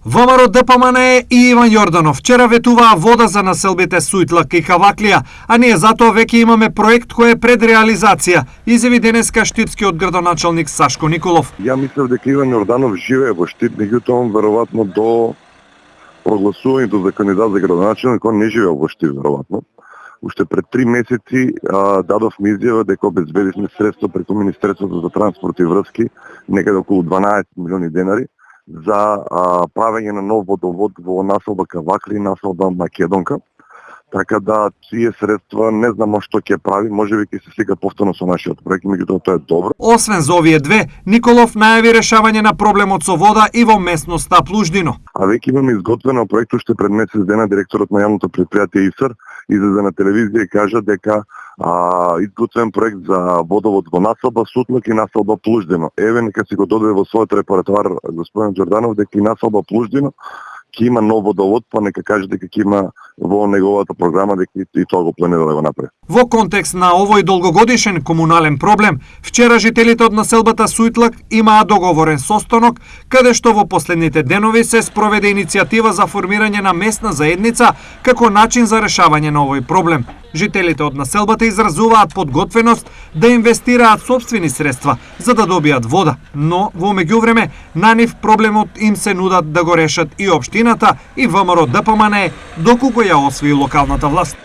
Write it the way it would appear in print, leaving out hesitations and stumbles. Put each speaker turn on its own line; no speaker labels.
ВМРО ДПМНЕ и Иван Јорданов вчера ветуваа вода за населбите Сујтлак и Каваклија, а ние затоа веќе имаме проект кој е пред реализација, изјави денеска штипскиот градоначалник Сашко Николов.
Ја мислев дека Иван Јорданов живее во Штип, меѓутоа он веројатно до прогласувањето за кандидат за градоначалник он не живее во Штип веројатно. Уште пред 3 месеци дадовме изјава дека обезбедивме средства преку Министерството за транспорт и врски, некаде околу 12 милиони денари, за правење на нов водовод во населба Кавакли и населба Македонка. Така да тие средства не знамо што ќе прави, можеби ќе се слика повторно со нашиот проект, меѓутоа тоа е добро.
Освен за овие две, Николов најави решавање на проблемот со вода и во местноста Плуждино.
А веќе имаме изготвено проект, уште пред месец дена директорот на јавното претпријатие ИСР излезе на телевизија и кажа дека изготвен проект за водовод во населба Сутлак и населба Плуждино. Еве нека си го додаде во својот репертоар господин Џорданов дека и населба Плуждино ќе има нов водовод, па нека каже дека ќе има во неговата програма дека и тоа го планира да го направи.
Во контекст на овој долгогодишен комунален проблем, вчера жителите од населбата Сујтлак имаа договорен состанок, каде што во последните денови се спроведе иницијатива за формирање на местна заедница како начин за решавање на овој проблем. Жителите од населбата изразуваат подготвеност да инвестираат сопствени средства за да добијат вода, но во меѓувреме на нив проблемот им се нудат да го решат и општината и ВМРО ДПМНЕ доколку ја освои локалната власт.